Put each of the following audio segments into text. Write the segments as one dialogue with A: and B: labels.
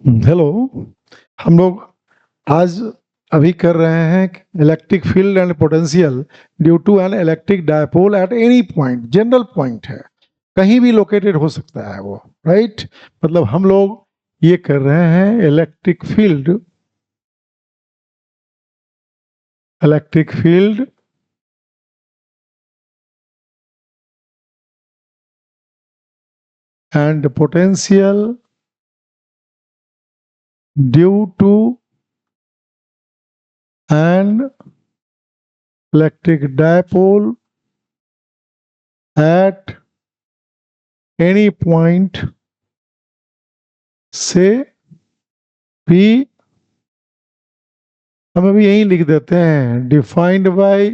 A: Hello. हम लोग आज अभी कर रहे हैं electric field and potential due to an electric dipole at any point. General point है, कहीं भी लोकेटेड हो सकता है वो, राइट। मतलब हम लोग ये कर रहे हैं electric field and potential due to an electric dipole at any point से भी हम अभी यही लिख देते हैं, defined by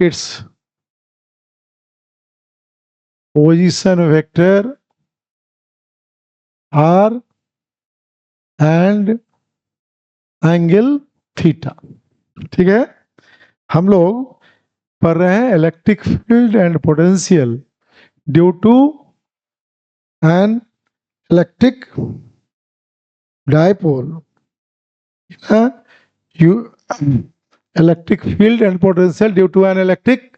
A: its position vector R and angle theta. ठीक है, हम लोग पढ़ रहे हैं electric field and potential due to an electric dipole. Electric field and potential due to an electric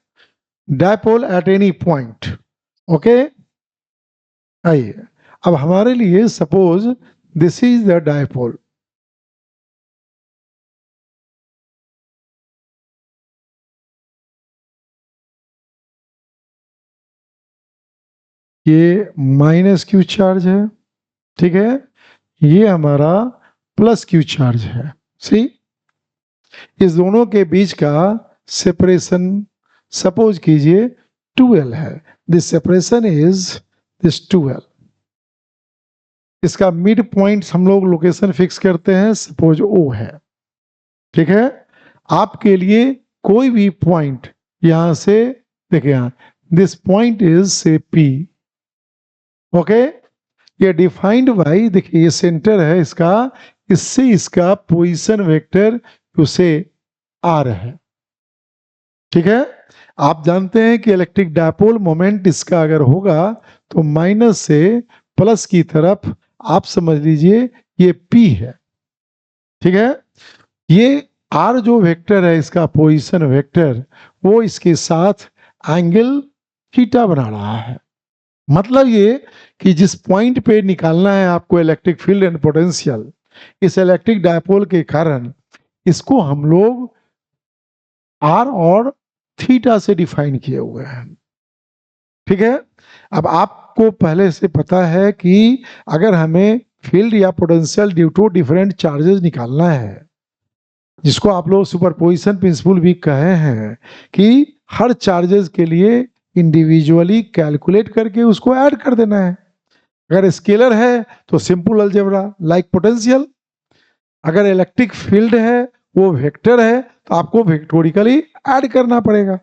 A: dipole at any point. Okay, आइए अब हमारे लिए suppose this is the dipole. ये माइनस क्यू चार्ज है, ठीक है, ये हमारा प्लस क्यू चार्ज है। सी, इस दोनों के बीच का सेपरेशन सपोज कीजिए 2L है। This separation is this 2L। इसका मिड पॉइंट हम लोग लोकेशन फिक्स करते हैं, सपोज O है। ठीक है, आपके लिए कोई भी पॉइंट यहां से देखिए, यहां दिस पॉइंट इज से P। ओके, ये डिफाइंड बाई, देखिए ये सेंटर है इसका, इससे इसका पोजीशन वेक्टर उसे R है। ठीक है, आप जानते हैं कि इलेक्ट्रिक डायपोल मोमेंट इसका अगर होगा तो माइनस से प्लस की तरफ आप समझ लीजिए ये P है। ठीक है, ये R जो वेक्टर है इसका पोजीशन वेक्टर, वो इसके साथ एंगल थीटा बना रहा है। मतलब ये कि जिस पॉइंट पे निकालना है आपको इलेक्ट्रिक फील्ड एंड पोटेंशियल, इस इलेक्ट्रिक डायपोल के कारण इसको हम लोग R और थीटा से डिफाइन किए हुए हैं। ठीक है, अब आपको पहले से पता है कि अगर हमें फील्ड या potential due to different charges निकालना है, जिसको आप लोग सुपरपोजिशन प्रिंसिपल भी कहे हैं, कि हर चार्जेस के लिए इंडिविजुअली कैलकुलेट करके उसको ऐड कर देना है। अगर स्केलर है तो सिंपल अलजेब्रा लाइक पोटेंशियल, अगर इलेक्ट्रिक फील्ड है वो वेक्टर है तो आपको वेक्टोरिकली ऐड करना पड़ेगा।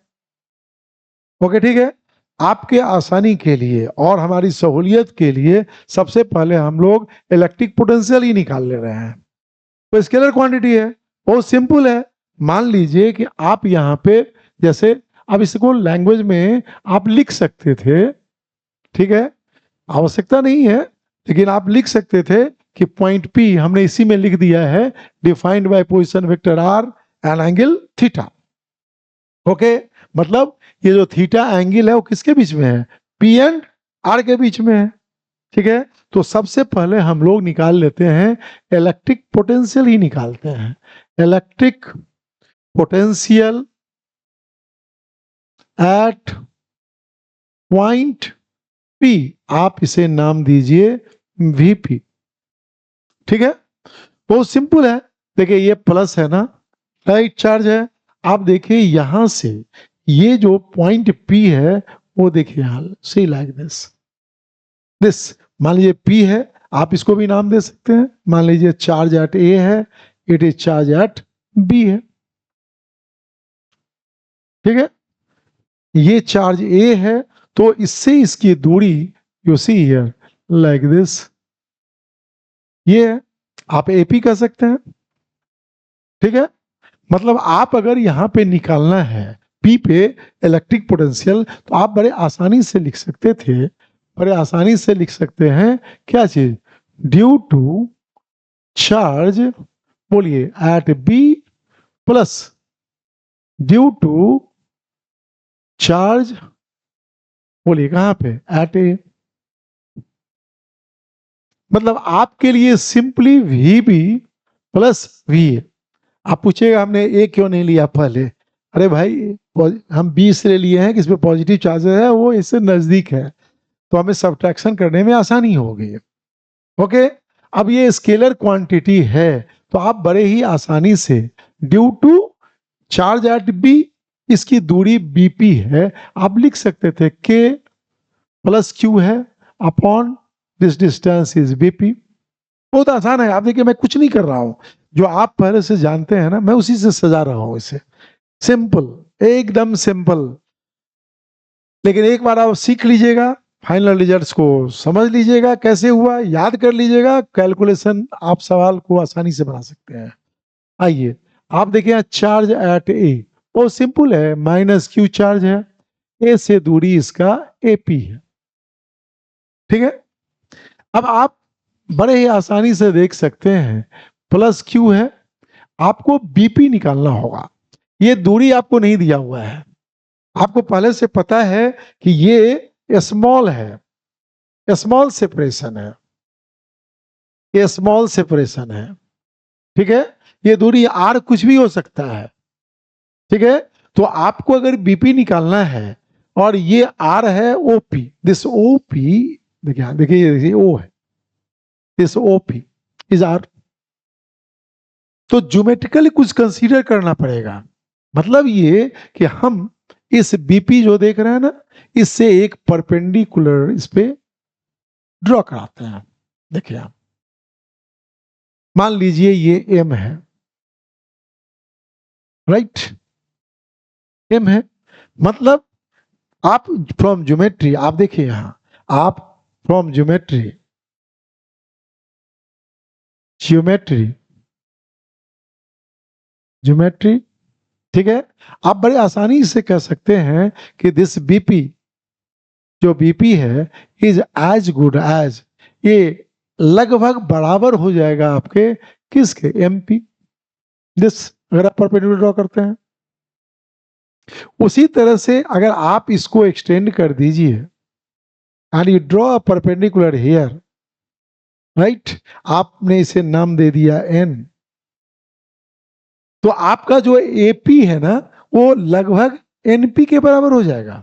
A: ओके, ठीक है, आपके आसानी के लिए और हमारी सहूलियत के लिए सबसे पहले हम लोग इलेक्ट्रिक पोटेंशियल ही निकाल ले रहे हैं। तो स्केलर क्वांटिटी है, बहुत सिंपल है। मान लीजिए कि आप यहाँ पे, जैसे अब इसको लैंग्वेज में आप लिख सकते थे, ठीक है, आवश्यकता नहीं है, लेकिन आप लिख सकते थे कि पॉइंट P हमने इसी में लिख दिया है, defined by position vector R and angle theta. Okay, मतलब ये जो थीटा एंगल है वो किसके बीच में है? P एंड R के बीच में है। ठीक है, तो सबसे पहले हम लोग निकाल लेते हैं इलेक्ट्रिक पोटेंशियल ही निकालते हैं। Electric potential at point P, आप इसे नाम दीजिए VP। ठीक है, बहुत सिंपल है। देखिए ये प्लस है ना, राइट चार्ज है। आप देखिए यहां से ये जो पॉइंट P है वो देखिए यहां, सी लाइक दिस मान लीजिए P है, आप इसको भी नाम दे सकते हैं। मान लीजिए चार्ज एट A है, it is charge at B है। ठीक है, ये चार्ज A है तो इससे इसकी दूरी you see here like this, ये है, आप AP कह सकते हैं। ठीक है, मतलब आप अगर यहां पे निकालना है P पे इलेक्ट्रिक पोटेंशियल तो आप बड़े आसानी से लिख सकते थे, बड़े आसानी से लिख सकते हैं क्या चीज, ड्यू टू चार्ज, बोलिए at B plus due to charge, बोलिए कहां पे, एट ए। मतलब आपके लिए simply V B plus V A. आप पूछेगा हमने ए क्यों नहीं लिया पहले, अरे भाई हम बी इसलिए लिए हैं कि इसमें पॉजिटिव चार्जेस है, वो इससे नजदीक है, तो हमें सब्ट्रैक्शन करने में आसानी होगी। ओके, अब ये स्केलर क्वांटिटी है, तो आप बड़े ही आसानी से due to charge at B, इसकी दूरी बीपी है, आप लिख सकते थे के प्लस क्यू है upon this distance is BP. बहुत आसान है, आप देखिए मैं कुछ नहीं कर रहा हूं, जो आप पहले से जानते हैं ना, मैं उसी से सजा रहा हूं इसे, सिंपल, एकदम सिंपल। लेकिन एक बार आप सीख लीजिएगा, फाइनल रिजल्ट्स को समझ लीजिएगा कैसे हुआ, याद कर लीजिएगा, कैलकुलेशन आप सवाल को आसानी से बना सकते हैं। आइए आप देखिए, चार्ज एट ए, वो सिंपल है, माइनस क्यू चार्ज है, ए से दूरी इसका एपी है, ठीक है। अब आप बड़े ही आसानी से देख सकते हैं, प्लस क्यू है, आपको बीपी निकालना होगा, ये दूरी आपको नहीं दिया हुआ है, आपको पहले से पता है कि ये स्मॉल है, स्मॉल सेपरेशन है, ये स्मॉल सेपरेशन है, ठीक है। ये दूरी आर कुछ भी हो सकता है, ठीक है। तो आपको अगर बीपी निकालना है और ये आर है ओपी, दिस ओपी, देखिए देखिए ओ है, दिस ओपी इज आर, तो ज्योमेट्रिकली कुछ कंसीडर करना पड़ेगा। मतलब ये कि हम इस बीपी जो देख रहे हैं ना, इससे एक परपेंडिकुलर इस पे ड्रॉ कराते हैं। देखिए आप, मान लीजिए ये एम है, राइट, एम है, मतलब आप फ्रॉम ज्योमेट्री, आप देखिए यहां, आप फ्रॉम ज्योमेट्री, ज्योमेट्री, ज्योमेट्री, ठीक है, आप बड़े आसानी से कह सकते हैं कि दिस बीपी, जो बीपी है, इज एज गुड एज, ये लगभग बराबर हो जाएगा आपके किसके, एमपी, दिस, अगर आप परपेंडिकुलर ड्रॉ करते हैं। उसी तरह से अगर आप इसको एक्सटेंड कर दीजिए and you draw a perpendicular here, right, आपने इसे नाम दे दिया एन, तो आपका जो एपी है ना, वो लगभग एनपी के बराबर हो जाएगा।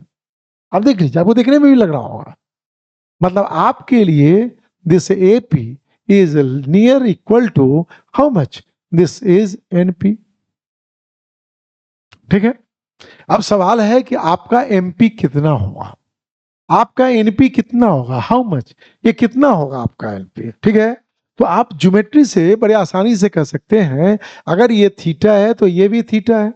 A: अब देख लीजिए, आपको देखने में भी लग रहा होगा, मतलब आपके लिए this AP is near equal to how much, this is NP, ठीक है। अब सवाल है कि आपका एमपी कितना होगा, आपका एनपी कितना होगा, हाउ मच, ये कितना होगा आपका एनपी, ठीक है। तो आप ज्योमेट्री से बड़े आसानी से कह सकते हैं, अगर ये थीटा है तो ये भी थीटा है,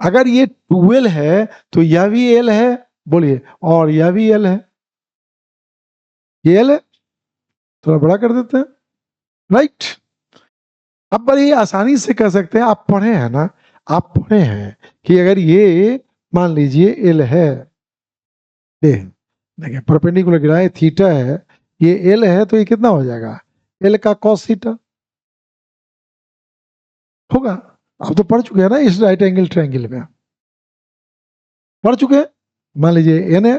A: अगर ये 2L है तो यह भी L है, बोलिए, और यह भी L है, ये L है, थोड़ा बड़ा कर देते हैं, राइट। अब बड़ी आसानी से कह सकते हैं, आप पढ़े हैं ना, आप पढ़े हैं कि अगर ये मान लीजिए L है, देखिए परपेंडिकुलर गिरा है, थीटा है, ये L है, तो ये कितना हो जाएगा, L का cos थीटा होगा। आप तो पढ़ चुके हैं ना इस राइट एंगल ट्रायंगल में, पढ़ चुके हैं। मान लीजिए N है,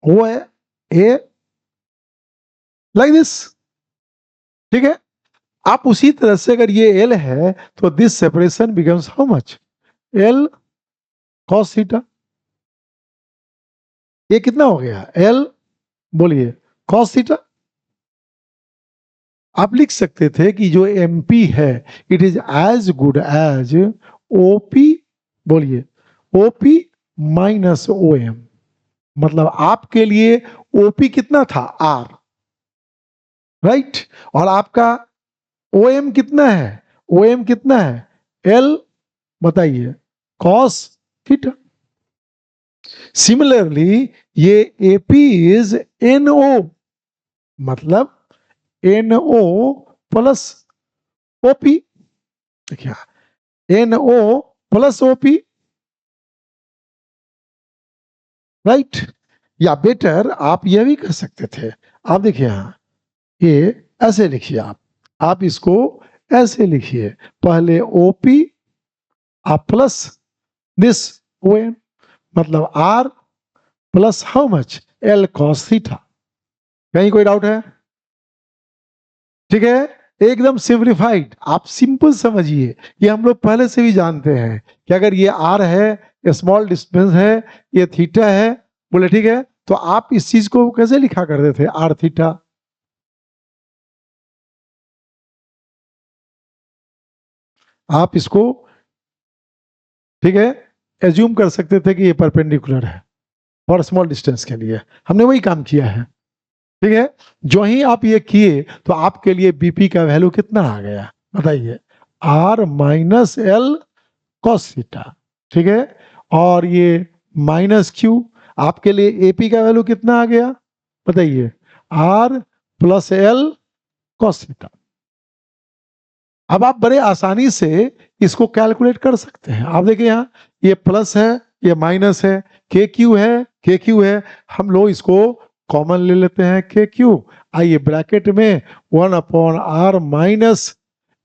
A: O है, A, लाइक दिस, ठीक है। आप उसी तरह से अगर ये L है, तो this separation becomes how much, L cos theta, ये कितना हो गया, L, बोलिए, cos थीटा। आप लिख सकते थे कि जो MP है, it is as good as OP, बोलिए, OP माइनस OM, मतलब आपके लिए OP कितना था, R, राइट, और आपका OM कितना है, OM कितना है, L, बताइए, cos थीटा। सिमिलरली ये AP इज NO, मतलब NO प्लस OP, देखिए NO प्लस OP, राइट। या बेटर आप यह भी कर सकते थे, आप देखिए यहां, ये ऐसे लिखिए आप इसको ऐसे लिखिए, पहले ओपी आप प्लस दिस ओ एन, मतलब R plus how much L cos theta. कहीं कोई डाउट है? ठीक है, एकदम सिंप्लीफाइड, आप सिंपल समझिए। ये हम लोग पहले से भी जानते हैं कि अगर ये आर है, स्मॉल डिस्टेंस है, ये थीटा है, बोले ठीक है, तो आप इस चीज को कैसे लिखा करते थे, आर थीटा। आप इसको ठीक है एज्यूम कर सकते थे कि ये परपेंडिकुलर है फॉर स्मॉल डिस्टेंस के लिए, हमने वही काम किया है। ठीक है, जो ही आप ये किए तो आपके लिए बीपी का वैल्यू कितना आ गया बताइए, R minus L cos theta. ठीक है, और ये माइनस क्यू, आपके लिए एपी का वैल्यू कितना आ गया बताइए, R plus L cos theta. अब आप बड़े आसानी से इसको कैलकुलेट कर सकते हैं। आप देखिए यहाँ ये प्लस है, ये माइनस है, के क्यू है, हम लोग इसको कॉमन ले लेते हैं के क्यू। आइए ब्रैकेट में 1/r minus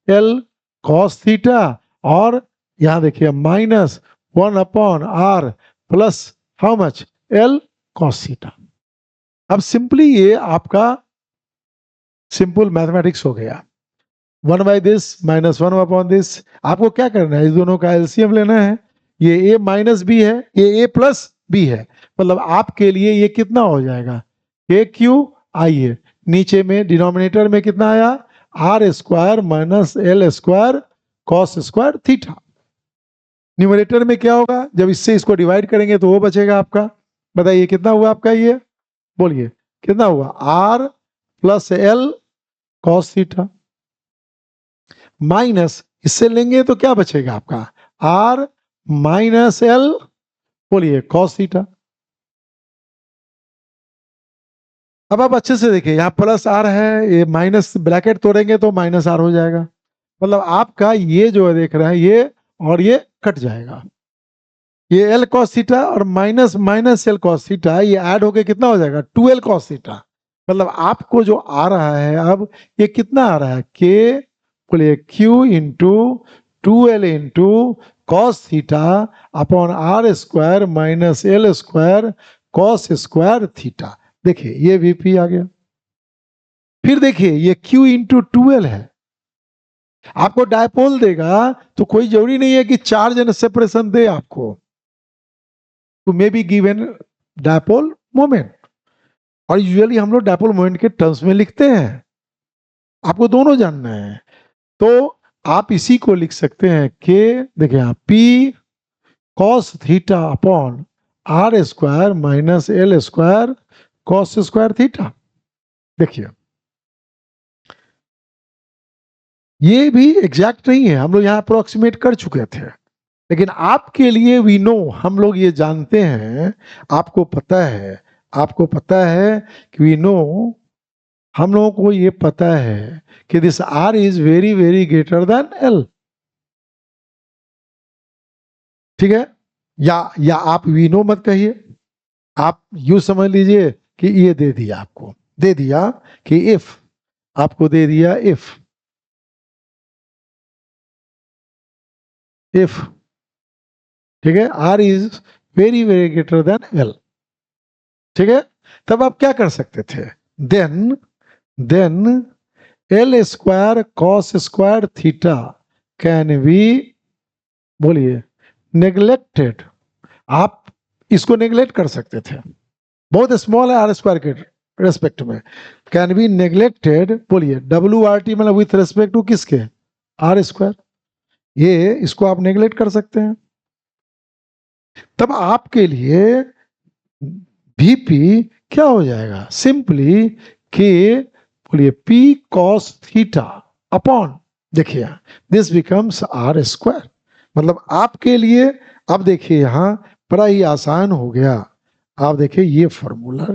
A: L cos theta, और यहां देखिए minus 1/r plus how much L cos theta. अब सिंपली ये आपका सिंपल मैथमेटिक्स हो गया, 1/this माइनस 1/this। आपको क्या करना है, इस दोनों का एलसीएम लेना है। ये a माइनस बी है, ये a प्लस बी है, मतलब आपके लिए ये कितना हो जाएगा, के क्यू। आइए नीचे में डिनोमिनेटर में कितना आया, R square minus L square cos square theta. Numerator में क्या होगा, जब इससे इसको डिवाइड करेंगे तो वो बचेगा आपका। बताइए कितना हुआ आपका, ये बोलिए कितना हुआ, R plus L cos theta minus इससे लेंगे तो क्या बचेगा आपका, आर माइनस एल, बोलिए कॉस थीटा। अब आप अच्छे से देखिए, यहाँ प्लस आर है, ये माइनस ब्रैकेट तोड़ेंगे तो माइनस आर हो जाएगा, मतलब आपका ये जो है देख रहे हैं ये और ये कट जाएगा, ये एल कॉस थीटा और minus minus L cos theta, ये ऐड होके कितना हो जाएगा, 2l कॉस थीटा। मतलब आपको जो आ रहा है अब ये कितना आ रहा है, के बोलिए Q into 2l into cos theta upon R square minus L square cos square theta. देखिए ये वीपी आ गया। फिर देखिए ये क्यू इंटू 2l है, आपको डायपोल देगा तो कोई जरूरी नहीं है कि चार्ज एंड सेपरेशन दे आपको, to may be given dipole moment, और यूजुअली हम लोग डायपोल मोमेंट के टर्म्स में लिखते हैं, आपको दोनों जानना है। तो आप इसी को लिख सकते हैं के, देखिए यहाँ P cos theta upon R square minus L square cos square theta. देखिए ये भी एग्जैक्ट नहीं है, हम लोग यहाँ अप्रोक्सीमेट कर चुके थे, लेकिन आपके लिए वी नो, हम लोग ये जानते हैं, आपको पता है, आपको पता है कि वी नो, हम लोगों को ये पता है कि this R is very very greater than L. ठीक है, या आप वी नो मत कहिए, आप यू समझ लीजिए कि ये दे दिया, आपको दे दिया कि इफ, आपको दे दिया इफ ठीक है, R is very very greater than L. ठीक है, तब आप क्या कर सकते थे, then L square cos square theta can be, बोलिए नेग्लेक्टेड। आप इसको नेग्लेक्ट कर सकते थे, बहुत स्मॉल है आर स्क्वायर के रेस्पेक्ट में, कैन बी नेग्लेक्टेड, बोलिए डब्ल्यू आर टी मतलब विथ रेस्पेक्ट टू किसके, आर स्क्वायर, ये इसको आप नेग्लेक्ट कर सकते हैं। तब आपके लिए वीपी क्या हो जाएगा, सिंपली के, बोलिए पी कॉस थीटा अपॉन, देखिए दिस बिकम्स आर स्क्वायर, मतलब आपके लिए अब देखिए यहां बड़ा ही आसान हो गया। आप देखिए ये फॉर्मूला,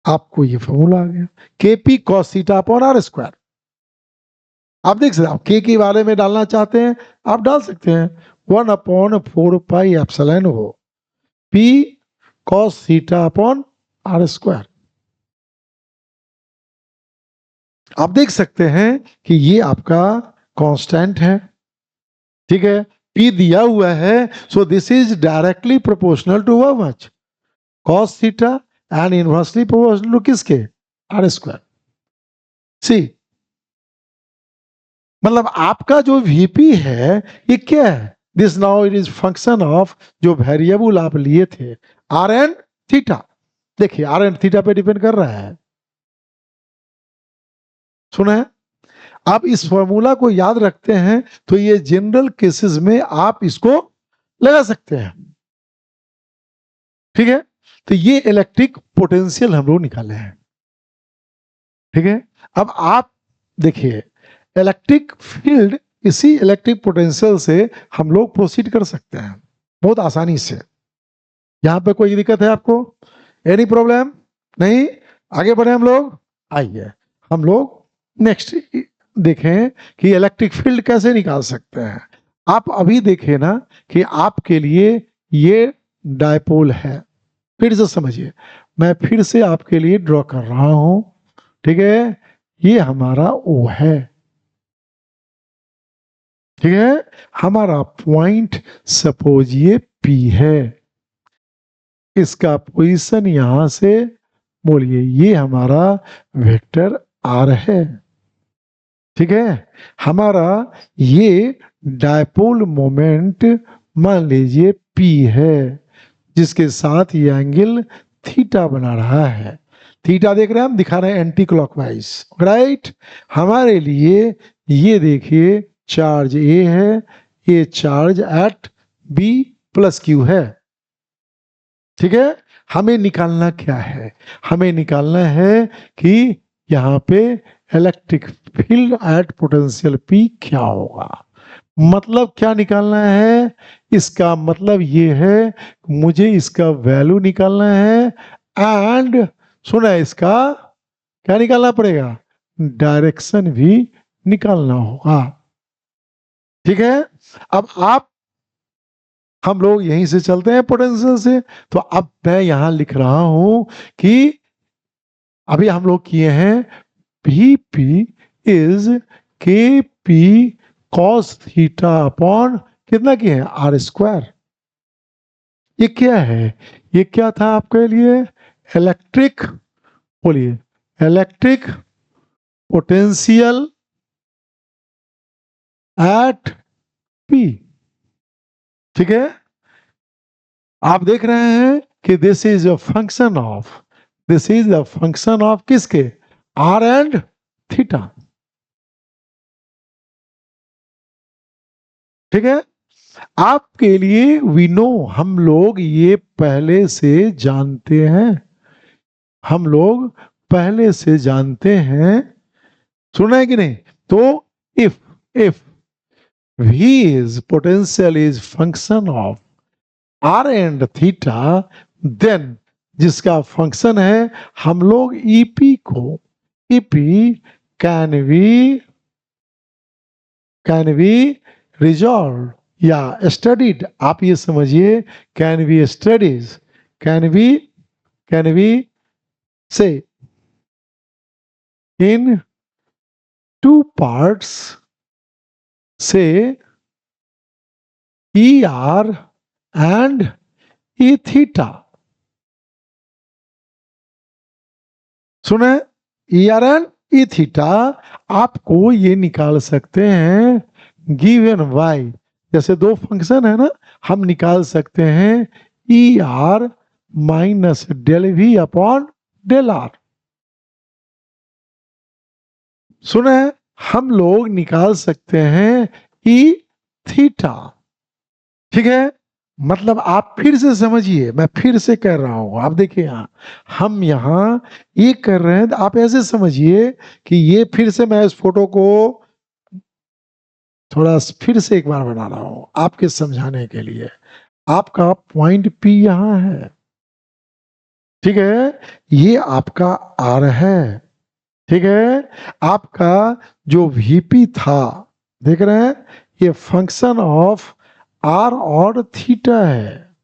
A: आपको ये फॉर्मूला आ गया, K P cos theta upon R square. आप देख सकते हैं, आप के बारे में डालना चाहते हैं आप डाल सकते हैं, 1/4 एप्सिलॉन हो P cos theta upon R square. आप देख सकते हैं कि ये आपका कांस्टेंट है, ठीक है, P दिया हुआ है, so this is directly proportional to how much, cos theta, and inversely proportional to किसके, आर स्क्वायर। सी, मतलब आपका जो वीपी है ये क्या है, this now it is function of जो वेरिएबल आप लिए थे आर एंड थीटा। देखिए आर एंड थीटा पे डिपेंड कर रहा है, सुना है। आप इस फॉर्मूला को याद रखते हैं तो ये जनरल केसेस में आप इसको लगा सकते हैं, ठीक है। तो ये इलेक्ट्रिक पोटेंशियल हम लोग निकाले हैं, ठीक है। अब आप देखिए इलेक्ट्रिक फील्ड, इसी इलेक्ट्रिक पोटेंशियल से हम लोग प्रोसीड कर सकते हैं बहुत आसानी से। यहां पे कोई दिक्कत है आपको, एनी प्रॉब्लम नहीं, आगे बढ़े हम लोग। आइए हम लोग नेक्स्ट देखें कि इलेक्ट्रिक फील्ड कैसे निकाल सकते हैं। आप अभी देखें ना कि आपके लिए ये डायपोल है, फिर से समझिए, मैं फिर से आपके लिए ड्रॉ कर रहा हूं, ठीक है। ये हमारा O है, ठीक है। हमारा पॉइंट सपोज ये P है, इसका पोजीशन यहां से बोलिए ये हमारा वेक्टर R है, ठीक है। हमारा ये डायपोल मोमेंट मान लीजिए P है, जिसके साथ ये एंगल थीटा बना रहा है। थीटा देख रहे हैं हम, दिखा रहे हैं एंटी क्लॉकवाइज, राइट। हमारे लिए ये देखिए चार्ज ए है, ये charge at B plus Q है, ठीक है। हमें निकालना क्या है, हमें निकालना है कि यहाँ पे electric field at potential P क्या होगा। मतलब क्या निकालना है, इसका मतलब ये है मुझे इसका वैल्यू निकालना है, एंड सुना इसका क्या निकालना पड़ेगा, डायरेक्शन भी निकालना होगा, ठीक है। अब आप हम लोग यहीं से चलते हैं पोटेंशियल से। तो अब मैं यहां लिख रहा हूं कि अभी हम लोग किए हैं Vp इज के पी कॉस थीटा अपॉन कितना किए हैं, आर स्क्वायर। ये क्या है, ये क्या था आपके लिए, इलेक्ट्रिक, बोलिए इलेक्ट्रिक पोटेंशियल एट P, ठीक है। आप देख रहे हैं कि this is a function of, this is the function of किसके, आर एंड थीटा, ठीक है। आपके लिए वी नो, हम लोग ये पहले से जानते हैं, हम लोग पहले से जानते हैं, सुना है कि नहीं। तो if V is potential is function of R and theta, then जिसका फंक्शन है हम लोग EP को, EP कैन बी रिजॉल्व या स्टडीड, आप ये समझिए can be studies, can be से इन टू पार्ट्स से ER एंड E थीटा, सुने ER एंड E थीटा। आपको ये निकाल सकते हैं गिवन Y, जैसे दो फंक्शन है ना, हम निकाल सकते हैं ER minus del V upon del R, सुने हम लोग निकाल सकते हैं E थीटा, ठीक है। मतलब आप फिर से समझिए, मैं फिर से कह रहा हूं, आप देखिए यहां हम यहां ये कर रहे हैं, तो आप ऐसे समझिए कि ये फिर से मैं इस फोटो को थोड़ा फिर से एक बार बना रहा हूं आपके समझाने के लिए। आपका पॉइंट P यहां है, ठीक है, ये आपका R है, ठीक है। आपका जो VP था, देख रहे हैं, ये फंक्शन ऑफ R और थीटा है,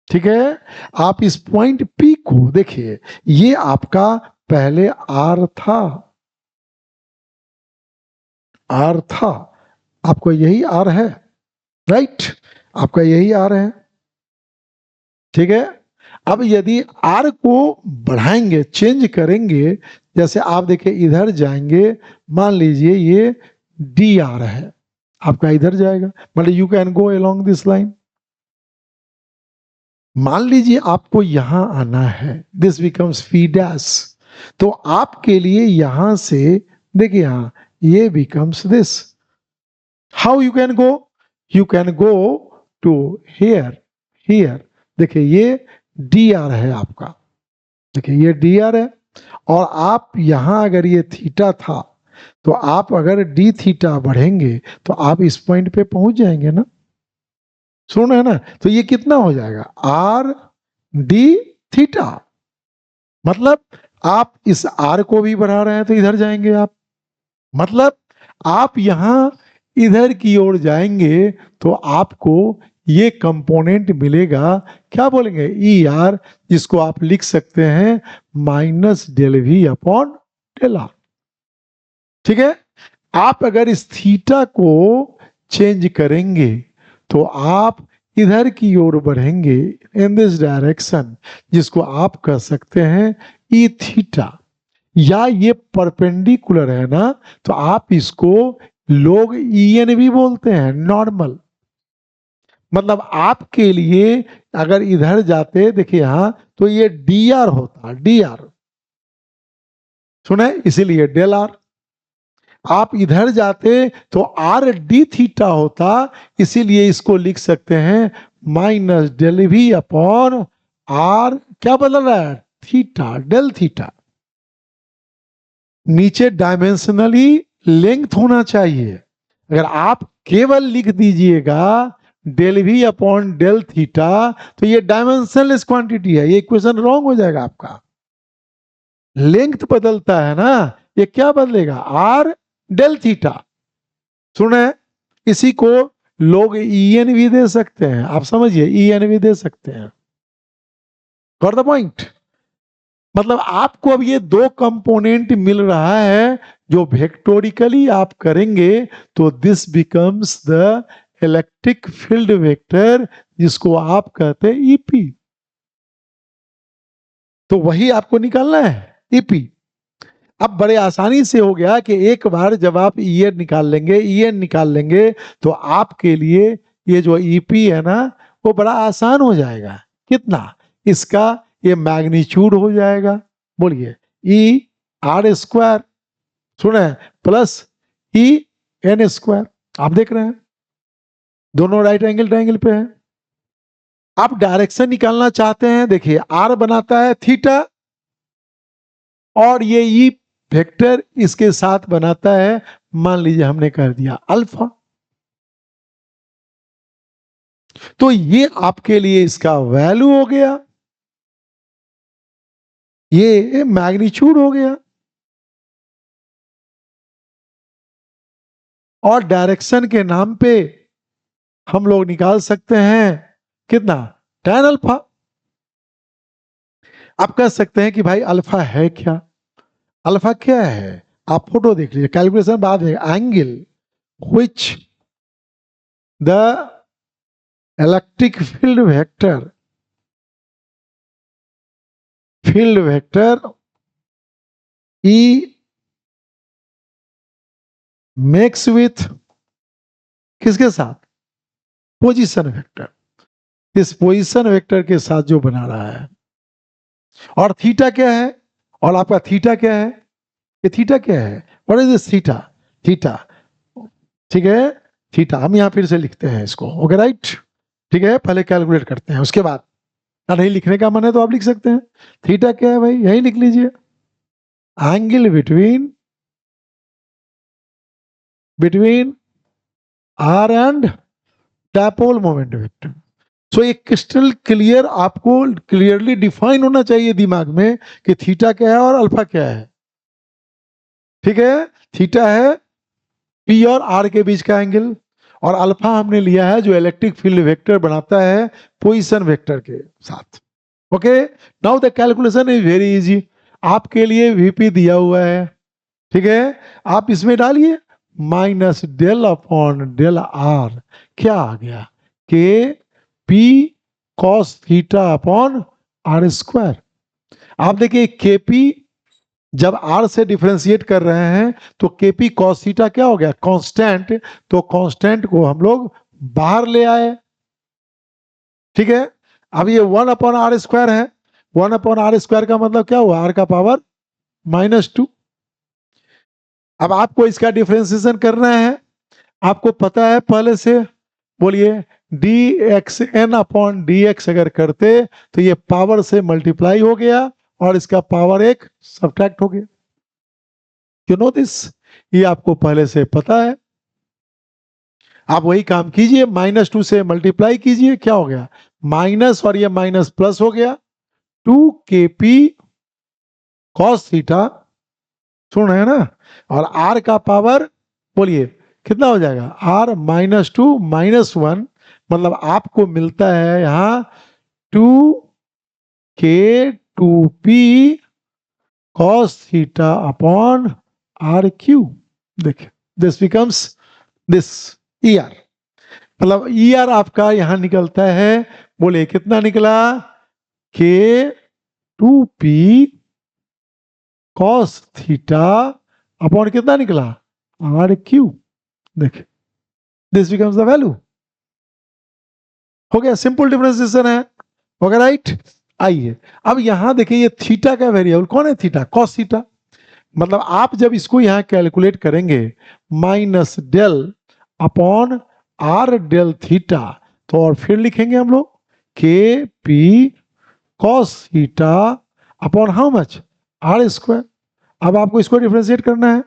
A: ठीक है। आप इस पॉइंट P को देखिए, ये आपका पहले R था, आर था, आपको यही आर है, राइट, आपका यही आर है, ठीक है। अब यदि आर को बढ़ाएंगे, चेंज करेंगे, जैसे आप देखिए इधर जाएंगे, मान लीजिए ये डी आर है, आपका इधर जाएगा, मतलब you can go along this line. मान लीजिए आपको यहां आना है, दिस बिकम्स फी डैश, तो आपके लिए यहां से देखिए यहां ये becomes this, how you can go to here, here, देखिए ये डी आर है आपका, देखिए ये डी आर है, और आप यहां अगर ये थीटा था, तो आप अगर डी थीटा बढ़ेंगे तो आप इस पॉइंट पे पहुंच जाएंगे ना, सुन है ना, तो ये कितना हो जाएगा, आर डी थीटा, मतलब आप इस आर को भी बढ़ा रहे हैं तो इधर जाएंगे आप, मतलब आप यहां इधर की ओर जाएंगे तो आपको ये कंपोनेंट मिलेगा, क्या बोलेंगे, ई आर, जिसको आप लिख सकते हैं minus del V upon del R, ठीक है। आप अगर इस थीटा को चेंज करेंगे तो आप इधर की ओर बढ़ेंगे इन दिस डायरेक्शन, जिसको आप कह सकते हैं ई थीटा, या ये परपेंडिकुलर है ना, तो आप इसको लोग ईएन भी बोलते हैं, नॉर्मल, मतलब आपके लिए अगर इधर जाते देखिए यहां, तो ये डी आर होता, डी आर, सुने, इसीलिए डेल आर, आप इधर जाते तो आर डी थीटा होता, इसीलिए इसको लिख सकते हैं minus del V upon R, क्या बदल रहा है, थीटा, डेल थीटा, नीचे डायमेंशनली लेंथ होना चाहिए, अगर आप केवल लिख दीजिएगा del V upon del theta तो ये डायमेंशनलेस क्वांटिटी है, ये इक्वेशन रॉन्ग हो जाएगा आपका, लेंथ बदलता है ना, ये क्या बदलेगा, आर डेल थीटा, सुने, इसी को लोग ईएन भी दे सकते हैं, आप समझिए ईएन भी दे सकते हैं, गॉट द पॉइंट, मतलब आपको अब ये दो कंपोनेंट मिल रहा है, जो वेक्टोरिकली आप करेंगे तो this becomes the electric field vector, जिसको आप कहते हैं ईपी, तो वही आपको निकालना है ईपी। अब बड़े आसानी से हो गया कि एक बार जब आप ईएन निकाल लेंगे, ईएन निकाल लेंगे, तो आपके लिए ये जो ईपी है ना, वो बड़ा आसान हो जाएगा, कितना, इसका ये मैग्नीट्यूड हो जाएगा, बोलिए ई आर स्क्वायर, सुने, प्लस ई एन स्क्वायर, आप देख रहे हैं दोनों राइट एंगल ट्रायंगल पे है। आप डायरेक्शन निकालना चाहते हैं, देखिए आर बनाता है थीटा, और ये ई वेक्टर इसके साथ बनाता है, मान लीजिए हमने कर दिया अल्फा, तो ये आपके लिए इसका वैल्यू हो गया, ये मैग्नीट्यूड हो गया, और डायरेक्शन के नाम पे हम लोग निकाल सकते हैं कितना, tan अल्फा। आप कह सकते हैं कि भाई अल्फा है क्या, अल्फा क्या है, आप फोटो देख लीजिए, कैलकुलेशन बाद में, angle which the electric field vector E makes with किसके साथ, पोजीशन वेक्टर, इस पोजीशन वेक्टर के साथ जो बना रहा है, और थीटा क्या है, और आपका थीटा क्या है, ये थीटा क्या है, what is this theta, theta, ठीक है, थीटा हम यहां फिर से लिखते हैं इसको, ओके राइट, ठीक है, पहले कैलकुलेट करते हैं उसके बाद, नहीं लिखने का मन है तो आप लिख सकते हैं, थीटा क्या है भाई, यही लिख लीजिए, angle between R and dipole moment vector. So एक क्रिस्टल क्लियर, आपको क्लियरली डिफाइन होना चाहिए दिमाग में कि थीटा क्या है और अल्फा क्या है, ठीक है, थीटा है पी और आर के बीच का एंगल, और अल्फा हमने लिया है जो इलेक्ट्रिक फील्ड वेक्टर बनाता है पोजीशन वेक्टर के साथ, okay. Now the calculation is very easy, आपके लिए वीपी दिया हुआ है, ठीक है, आप इसमें डालिए minus del upon del R क्या आ गया, K P cos theta upon R square. आप देखिए केपी जब आर से डिफरेंशिएट कर रहे हैं तो केपी कॉस थीटा क्या हो गया, कांस्टेंट। तो कांस्टेंट को हम लोग बाहर ले आए, ठीक है। अब ये 1/r² है, 1/r² का मतलब क्या हुआ, आर का पावर -2। अब आपको इसका डिफरेंशिएशन करना है, आपको पता है पहले से, बोलिए dxn/dx अगर करते तो ये पावर से मल्टीप्लाई हो गया और इसका पावर एक सब्ट्रैक्ट हो गया। यू नो दिस, ये आपको पहले से पता है। आप वही काम कीजिए, -2 से मल्टीप्लाई कीजिए, क्या हो गया माइनस, और ये माइनस प्लस हो गया 2kp cos थीटा, सुन रहे हैं ना। और r का पावर बोलिए कितना हो जाएगा, r -2 -1, मतलब आपको मिलता है यहां 2k2p cos theta upon r Q. देखिए दिस बिकम्स दिस ER, मतलब ER आपका यहां निकलता है, बोले कितना निकला, k2p cos थीटा अपॉन कितना निकला, आर क्यू। देखिए दिस बिकम्स द वैल्यू, हो गया, सिंपल डिफरेंशिएशन है, हो गया, राइट। आइए अब यहां देखिए, ये थीटा का वेरिएबल कौन है, थीटा, cos थीटा। मतलब आप जब इसको यहां कैलकुलेट करेंगे minus del upon R del theta, तो और फिर लिखेंगे हम लोग K P cos theta upon how much, R square. अब आपको इसको डिफरेंशिएट करना है।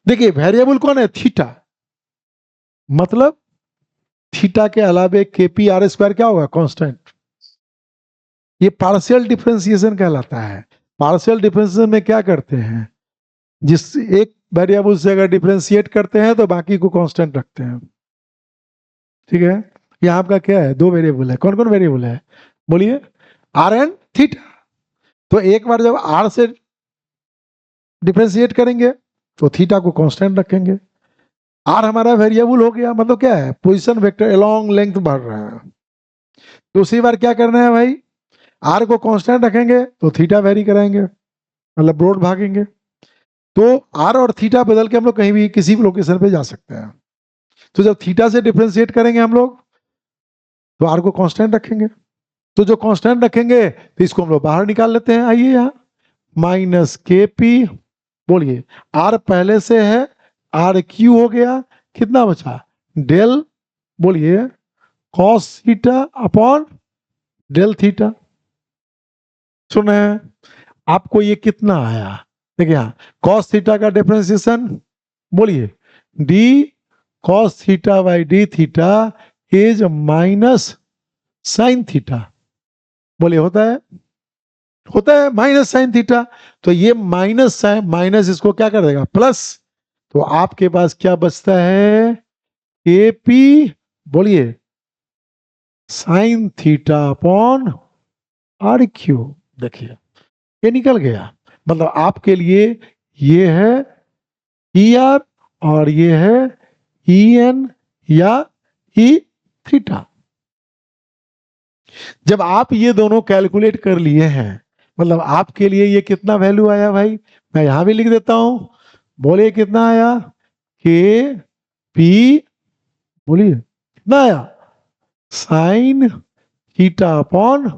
A: देखिए वेरिएबल कौन है, थीटा, मतलब थीटा के अलावे के पी आर स्क्वायर क्या होगा, कांस्टेंट। ये पार्शियल डिफरेंशिएशन कहलाता है। पार्शियल डिफरेंशिएशन में क्या करते हैं, जिस एक वेरिएबल से अगर डिफरेंशिएट करते हैं तो बाकी को कांस्टेंट रखते हैं, ठीक है। यहाँ आपका क्या है, 2 वेरिएबल है, कौन कौन वेरिएबल है, बोलिए, आर एंड थीटा। तो एक बार जब आर से डिफरेंशिएट करेंगे तो थीटा को कांस्टेंट रखेंगे। आर हमारा वेरिएबल हो गया, मतलब क्या है, पोजीशन वेक्टर अलोंग लेंथ बढ़ रहा है। दूसरी बार क्या करना है भाई, आर को कांस्टेंट रखेंगे तो थीटा वेरी कराएंगे, मतलब ब्रॉड भागेंगे। तो आर और थीटा बदल के हम लोग कहीं भी किसी भी लोकेशन पे जा सकते हैं। तो जब थीटा से डिफरेंशिएट करेंगे हम लोग तो आर को कांस्टेंट रखेंगे, तो जो कांस्टेंट रखेंगे तो इसको हम लोग बाहर निकाल लेते हैं। आइए यहाँ माइनस के पी, बोलिए आर पहले से है, आर क्यू हो गया, कितना बचा, डेल, बोलिए cos theta upon del theta. सुने आपको ये कितना आया, देखिए यहाँ कॉस थीटा का डिफरेंशिएशन, बोलिए D cos theta by D theta is minus sine theta, बोलिए होता है माइनस साइन थीटा। तो ये माइनस साइन माइनस इसको क्या कर देगा, प्लस। तो आपके पास क्या बचता है, ए पी, बोलिए sine theta upon R cube. देखिए ये निकल गया, मतलब आपके लिए ये है ई आर और ये है ई एन या ई थीटा। जब आप ये दोनों कैलकुलेट कर लिए हैं, मतलब आपके लिए ये कितना वैल्यू आया भाई, मैं यहां भी लिख देता हूं, बोलिए कितना आया, के पी, बोलिए कितना आया, sine theta upon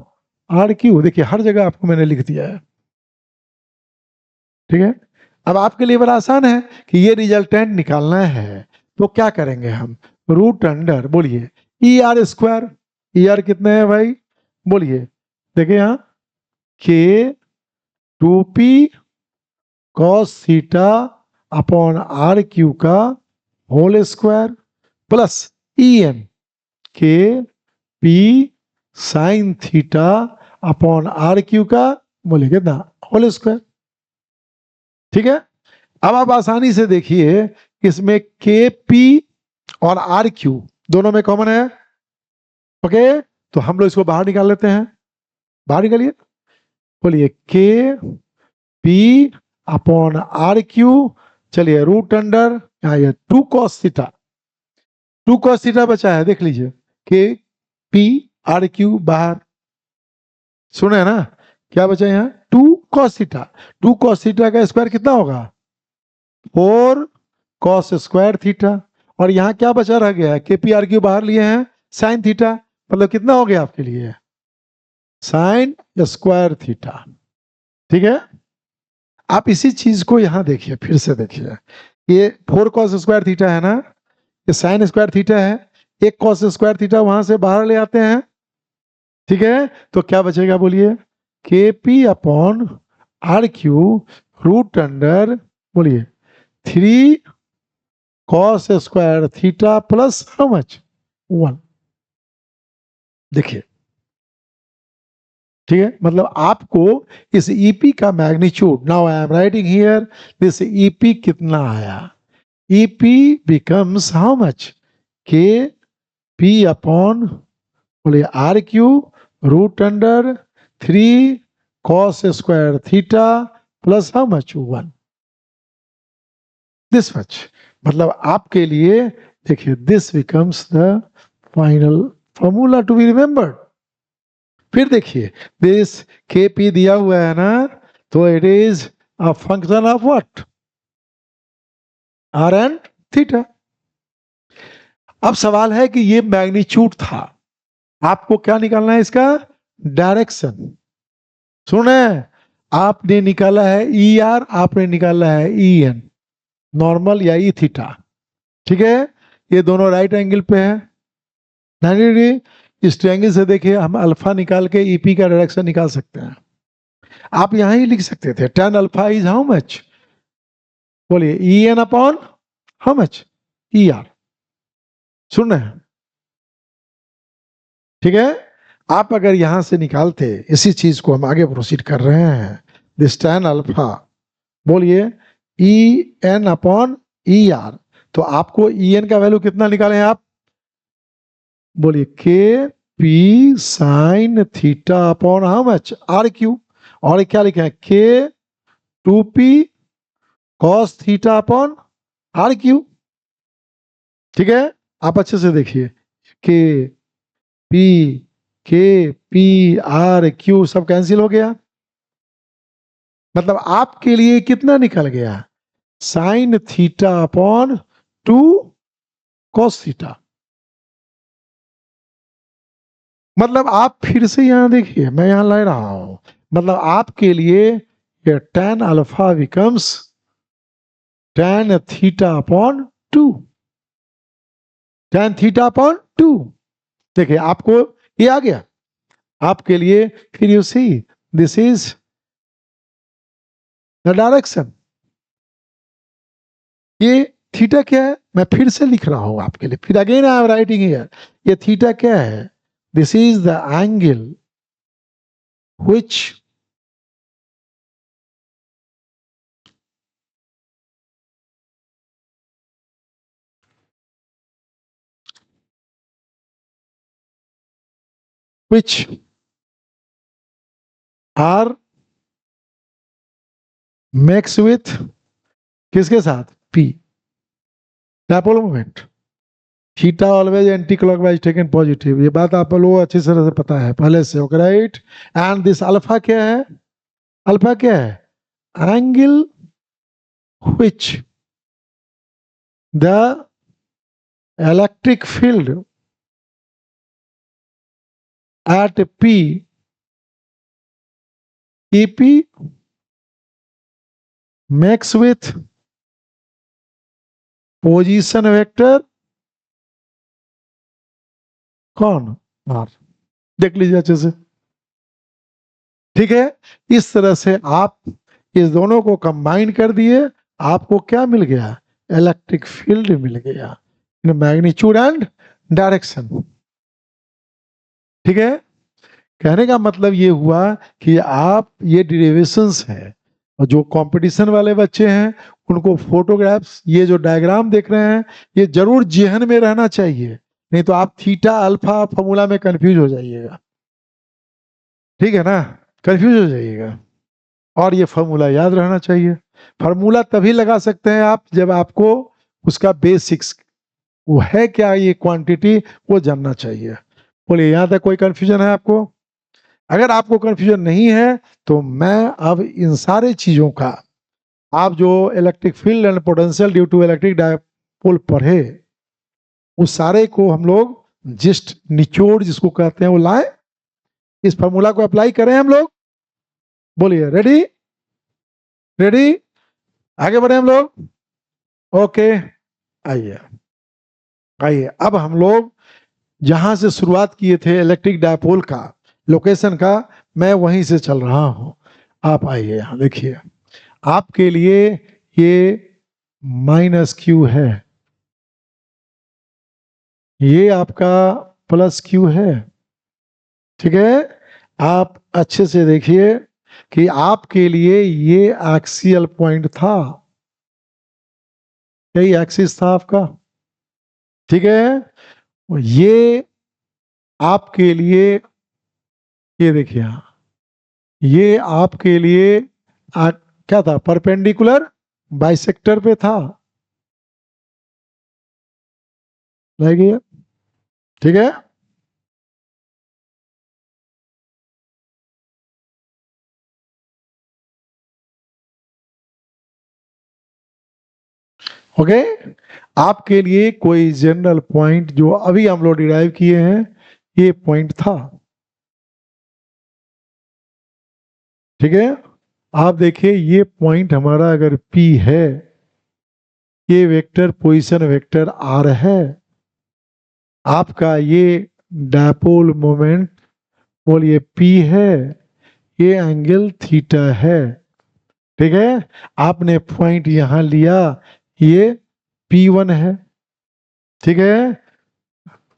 A: R cube. देखिए हर जगह आपको मैंने लिख दिया है, ठीक है। अब आपके लिए बड़ा आसान है कि ये रिजल्टेंट निकालना है, तो क्या करेंगे हम, रूट अंडर, बोलिए E R square, E R कितने हैं भाई, बोलिए, देखिए यहाँ के 2p cos theta upon R Q का whole square plus E N के P sine theta upon R Q का, बोलिए कितना, होल स्क्वायर, ठीक है। अब आप आसानी से देखिए इसमें के पी और आर क्यू दोनों में कॉमन है, ओके। तो हम लोग इसको बाहर निकाल लेते हैं, बाहर निकालिए, बोलिए K P upon R Q, चलिए रूट अंडर यहाँ ये 2 cos थीटा, 2 cos थीटा बचा है, देख लीजिए के पी आर क्यू बाहर, सुने ना क्या बचा यहाँ 2 cos थीटा, 2 cos थीटा का स्क्वायर कितना होगा 4 cos स्क्वायर थीटा, और यहाँ क्या बचा रह गया है के पी आर क्यू बाहर लिए हैं साइन थीटा, मतलब कितना हो गया आपके लिए साइन स्क्वायर थीटा। ठीक है, आप इसी चीज को यहां देखिए, फिर से देखिए, ये 4 cos स्क्वायर थीटा है ना, ये साइन स्क्वायर थीटा है, एक cos स्क्वायर थीटा वहां से बाहर ले आते हैं। ठीक है, तो क्या बचेगा बोलिए K P upon R cube root under बोलिए 3 cos square theta plus how much 1। देखिए ठीक है, मतलब आपको इस ईपी का magnitude, now I am writing here this EP कितना आया, EP becomes how much K P upon बोलिए R cube root under 3 cos square theta plus how much 1, this much. मतलब आपके लिए देखिए this becomes the final formula to be remembered. फिर देखिए this के पी दिया हुआ है ना, तो it is a function of what R and theta. अब सवाल है कि ये मैग्नीट्यूड था, आपको क्या निकालना है इसका डायरेक्शन। सुने, आपने निकाला है ई आर, आपने निकाला है ई एन नॉर्मल या ई थीटा। ठीक है, ये दोनों राइट एंगल पे है 90 डिग्री, इस ट्रायंगल से देखिए हम अल्फा निकाल के ईपी का डायरेक्शन निकाल सकते हैं। आप यहां ही लिख सकते थे tan alpha is how much, बोलिए E N upon how much E R, सुन रहे हैं। ठीक है, आप अगर यहां से निकालते, इसी चीज को हम आगे प्रोसीड कर रहे हैं, दिस tan अल्फा बोलिए E N upon E R, तो आपको ई एन का वैल्यू कितना निकाले हैं आप, बोलिए K P sine theta upon how much R cube, और क्या लिखे हैं K 2p cos theta upon R cube. ठीक है, आप अच्छे से देखिए के पी आर क्यू सब कैंसिल हो गया, मतलब आपके लिए कितना निकल गया sine theta upon 2 cos theta. मतलब आप फिर से यहां देखिए, मैं यहां ला रहा हूं, मतलब आपके लिए ये tan alpha becomes tan theta upon 2, tan theta upon 2। देखिए आपको ये आ गया आपके लिए, फिर you see this is the direction. ये थीटा क्या है, मैं फिर से लिख रहा हूं आपके लिए, फिर again I am writing here, ये थीटा क्या है, this is the angle which R max with किसके साथ P, dipole moment, theta always anti clockwise taken positive, ये बात आप लोगों को अच्छी तरह से पता है पहले से, okay right. And this alpha क्या है, अल्फा क्या है angle which the electric field at P EP makes with position vector कौन आर, देख लीजिए अच्छे से। ठीक है, इस तरह से आप इस दोनों को कंबाइन कर दिए, आपको क्या मिल गया इलेक्ट्रिक फील्ड मिल गया इन मैग्नीट्यूड एंड डायरेक्शन। ठीक है, कहने का मतलब ये हुआ कि आप ये डेरिवेशंस है, और जो कंपटीशन वाले बच्चे हैं उनको फोटोग्राफ्स, ये जो डायग्राम देख रहे हैं ये जरूर जेहन में रहना चाहिए, नहीं तो आप थीटा अल्फा फॉर्मूला में कंफ्यूज हो जाइएगा। ठीक है ना, कंफ्यूज हो जाइएगा, और ये फॉर्मूला याद रहना चाहिए। फार्मूला तभी लगा सकते हैं आप जब आपको उसका बेसिक्स वो है क्या, ये क्वांटिटी वो जानना चाहिए। बोलिए यहां तक कोई कंफ्यूजन है आपको? अगर आपको कंफ्यूजन नहीं है तो मैं अब इन सारे चीजों का, आप जो electric field and potential due to electric dipole पढ़े, उस सारे को हम लोग जस्ट निचोड़ जिसको कहते हैं वो लाए, इस फॉर्मूला को अप्लाई करें हम लोग। बोलिए रेडी? रेडी? आगे बढ़े हम लोग। ओके, आइए आइए अब हम लोग जहां से शुरुआत किए थे इलेक्ट्रिक डायपोल का लोकेशन का, मैं वहीं से चल रहा हूं। आप आइए यहां देखिए, आपके लिए ये माइनस क्यू है, ये आपका प्लस क्यू है। ठीक है, आप अच्छे से देखिए कि आपके लिए ये एक्सियल पॉइंट था, यही एक्सिस था आपका। ठीक है, ये आपके लिए, ये देखिए यहां, ये आपके लिए क्या था, परपेंडिकुलर बाइसेक्टर पे था। लगे? ठीक है, ओके। आपके लिए कोई जनरल पॉइंट जो अभी हम लोग डिराइव किए हैं, ये पॉइंट था। ठीक है, आप देखिए ये पॉइंट हमारा अगर P है, ये वेक्टर पोजीशन वेक्टर R है, आपका ये डायपोल मोमेंट बोलिए P है, ये एंगल थीटा है। ठीक है, आपने पॉइंट यहां लिया, ये P1 है। ठीक है,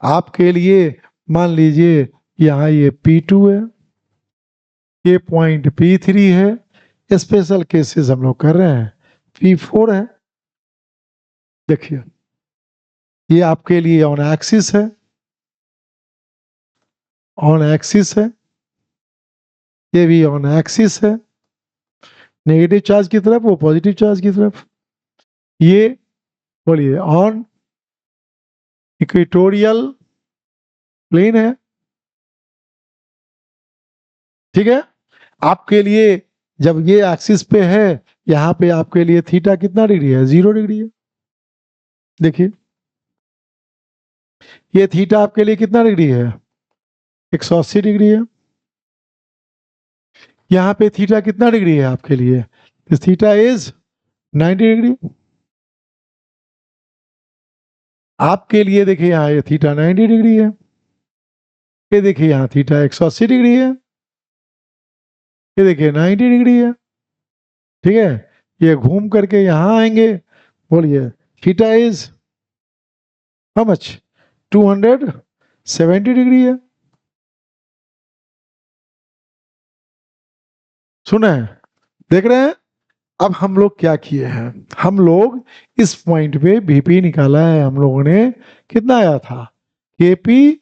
A: आपके लिए मान लीजिए यहां ये P2 है, ये पॉइंट P3 है, स्पेशल केसेस हम लोग कर रहे हैं, P4 है। देखिए ये आपके लिए ऑन एक्सिस है, ऑन एक्सिस है, ये भी ऑन एक्सिस है, नेगेटिव चार्ज की तरफ, वो पॉजिटिव चार्ज की तरफ। ये बोलिए ऑन इक्वेटोरियल प्लेन है। ठीक है, आपके लिए जब ये एक्सिस पे है, यहां पे आपके लिए थीटा कितना डिग्री है, 0 डिग्री है। देखिए ये थीटा आपके लिए कितना डिग्री है, 180 डिग्री है। यहाँ पे थीटा कितना डिग्री है आपके लिए, थीटा इज 90 डिग्री। आपके लिए देखिए यहाँ ये थीटा 90 डिग्री है, ये देखिए यहाँ थीटा 180 डिग्री है, ये देखिए 90 डिग्री है। ठीक है, ये घूम करके यहाँ आएंगे, बोलिए theta is how much, 270 degree है। सुना है? देख रहे हैं? अब हम लोग क्या किए हैं, हम लोग इस पॉइंट पे बीपी निकाला है हम लोगों ने, कितना आया था, केपी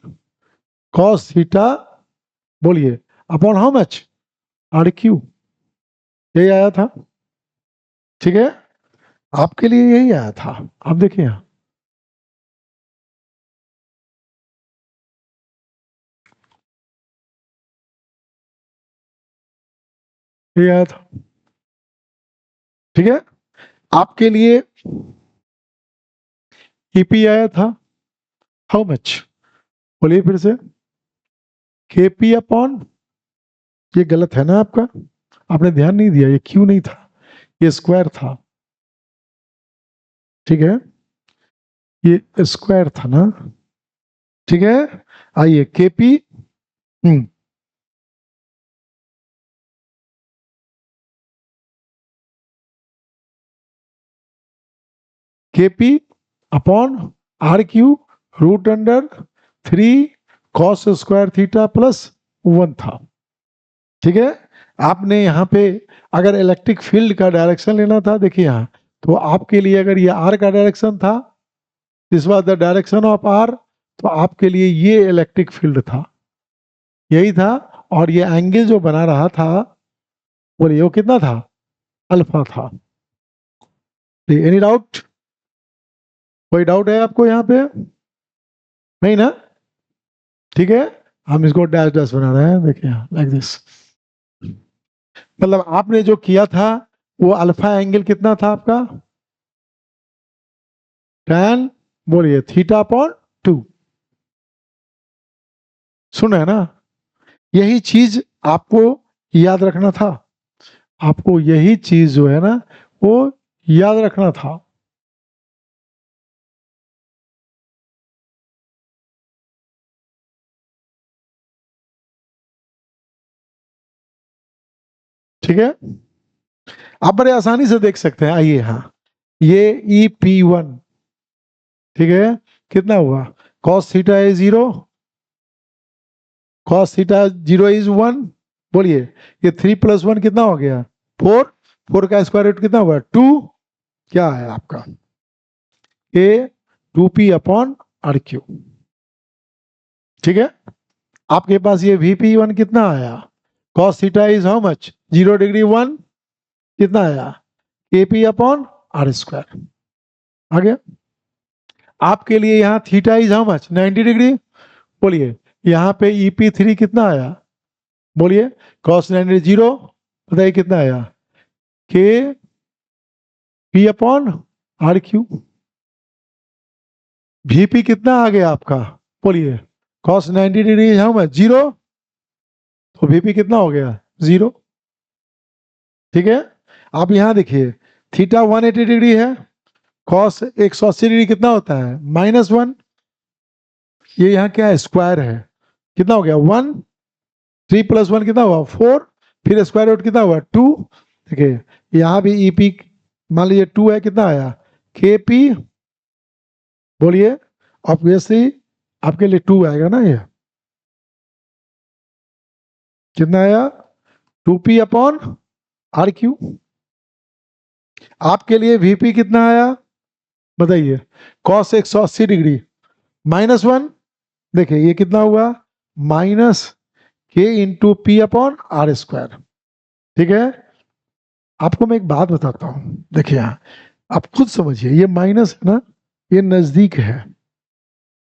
A: कॉस थीटा, बोलिए upon how much, R cube, यही आया था। ठीक है, आपके लिए यही आया था। आप देखिए यहां, ये आया था। ठीक है, आपके लिए ईपी आया था हाउ मच, बोलिए फिर से, केपी अपॉन, ये गलत है ना आपका, आपने ध्यान नहीं दिया, ये क्यू नहीं था, ये स्क्वायर था। ठीक है, ये स्क्वायर था ना। ठीक है, आइए KP, KP upon R cube root under 3 cos square theta plus 1 था। ठीक है, आपने यहाँ पे अगर इलेक्ट्रिक फील्ड का डायरेक्शन लेना था, देखिए यहाँ, तो आपके लिए अगर ये आर का डायरेक्शन था, this was the direction of R, तो आपके लिए ये इलेक्ट्रिक फील्ड था, यही था। और ये एंगल जो बना रहा था, बोलिए वो कितना था, अल्फा था। Any doubt? कोई डाउट है आपको यहाँ पे? नहीं ना? ठीक है, हम इसको डैश डैश बना रहे हैं, देखिए लाइक दिस। मतलब आपने जो किया था वो अल्फा एंगल कितना था आपका? tan, बोलिए, थीटा अपॉन 2। सुना है ना? यही चीज आपको याद रखना था, आपको यही चीज जो है ना वो याद रखना था। ठीक है, आप बड़े आसानी से देख सकते हैं। आइए, हाँ, ये EP1, ठीक है, कितना हुआ? cos theta is 0, cos theta 0 is 1। बोलिए, ये 3 + 1 कितना हो गया? 4। 4 का स्क्वायर रूट कितना हुआ? 2। क्या है आपका? ए 2p/r³। ठीक है, आपके पास ये VP1 कितना आया? cos theta is how much? 0 degree 1, कितना आया? AP/r²। आ गया? आपके लिए यहाँ theta is how much? 90 degree. बोलिए, यहाँ पे EP3 कितना आया? बोलिए, cos 90 0, बताइए कितना आया? KP/r³। VP कितना आ गया आपका? बोलिए, cos 90 डिग्री हाउ मच? 0, तो VP कितना हो गया? 0। ठीक है, आप यहाँ देखिए, थीटा 180 डिग्री है, cos 180 डिग्री कितना होता है? -1। ये यहाँ क्या है? स्क्वायर है, कितना हो गया? 1। 3 + 1 कितना हुआ? 4। फिर स्क्वायर रूट कितना हुआ? 2। देखिए, यहाँ भी EP मान लीजिए 2 है, कितना आया? KP। बोलिए, ऑब्वियसली आपके लिए 2 आएगा ना, ये कितना आया? 2p/r³। आपके लिए VP कितना आया? बताइए, cos 180 डिग्री -1। देखिए ये कितना हुआ? -K/P/r²। ठीक है, आपको मैं एक बात बताता हूं, देखिए यहाँ आप खुद समझिए, ये माइनस है ना, ये नजदीक है।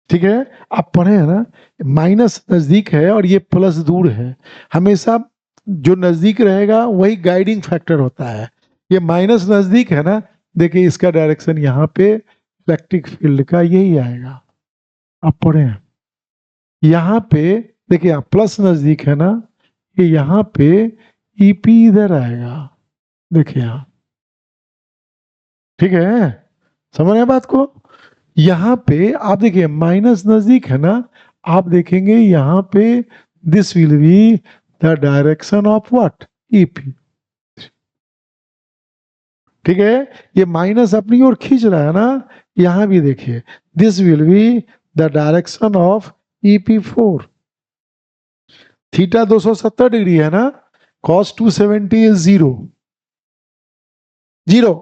A: ठीक है, आप पढ़े हैं ना, माइनस नजदीक है और ये प्लस दूर है। हमेशा जो नजदीक रहेगा वही गाइडिंग फैक्टर होता है। ये माइनस नजदीक है ना, देखिए इसका डायरेक्शन यहाँ पे इलेक्ट्रिक फील्ड का यही आएगा। आप पढ़े हैं, यहाँ पे देखिए, प्लस नजदीक है ना, ये यहाँ पे EP इधर आएगा। देखिए यहाँ, ठीक है, समझ रहे हैं बात को? यहाँ पे आप देखिए माइनस नजदीक है ना, आप देखेंगे यहाँ पे this will be the direction of what? EP। ठीक है, ये माइनस अपनी ओर खींच रहा है ना, यहाँ भी देखिए, this will be the direction of EP4। Theta 270 degree है ना, cos 270 इज 0। 0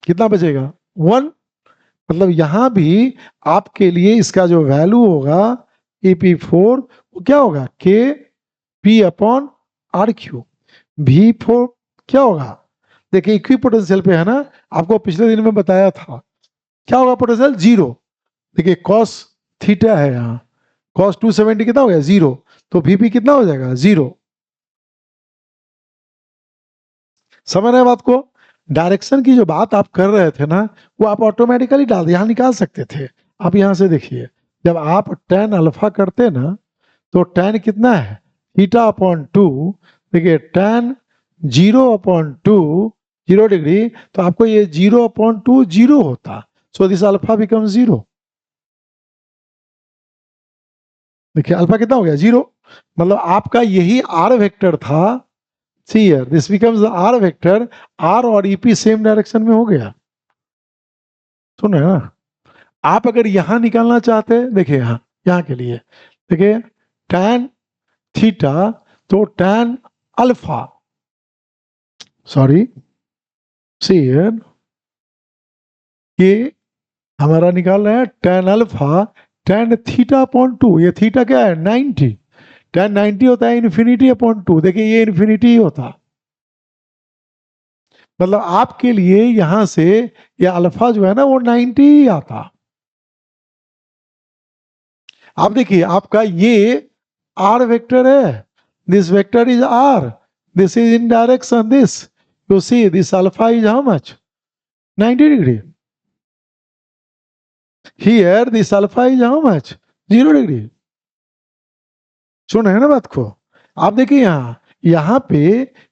A: कितना बचेगा? 1। मतलब यहां भी आपके लिए इसका जो वैल्यू होगा EP4, वो क्या होगा? KP/r³। V4 क्या होगा? देखिए इक्वी पोटेंशियल पे है ना, आपको पिछले दिन में बताया था, क्या होगा पोटेंशियल? 0। देखिए cos थीटा है यहाँ, cos 270 कितना हो गया? 0। तो VP कितना हो जाएगा? 0। समझ रहे हैं बात को? डायरेक्शन की जो बात आप कर रहे थे ना, वो आप ऑटोमेटिकली यहाँ निकाल सकते थे। आप यहाँ से देखिए, जब आप tan अल्फा करते ना, तो tan कितना है? θ/2। देखिए tan 0/2, 0 डिग्री, तो आपको ये 0/2 0 होता। So this alpha become 0। देखिए अल्फा कितना हो गया? 0। मतलब आपका यही R वेक्टर था। See here, this becomes the R vector. R और EP सेम डायरेक्शन में हो गया। सुन रहे हैं ना? आप अगर यहां निकालना चाहते हैं, देखिए यहाँ के लिए देखिए, tan थीटा, तो tan alpha, sorry, see here, ये हमारा निकाल रहे हैं tan अल्फा, tan θ/2। ये थीटा क्या है? 90। tan 90 होता है ∞/2। देखिए ये इन्फिनिटी होता, मतलब आपके लिए यहां से ये अल्फा जो है ना वो 90 ही आता। आप देखिए आपका ये आर वेक्टर है, this vector is R, this is in direction this, you see this alpha is how much 90 degree, here this alpha is how much 0 degree. सुन रहे हैं ना बात को? आप देखिए यहाँ पे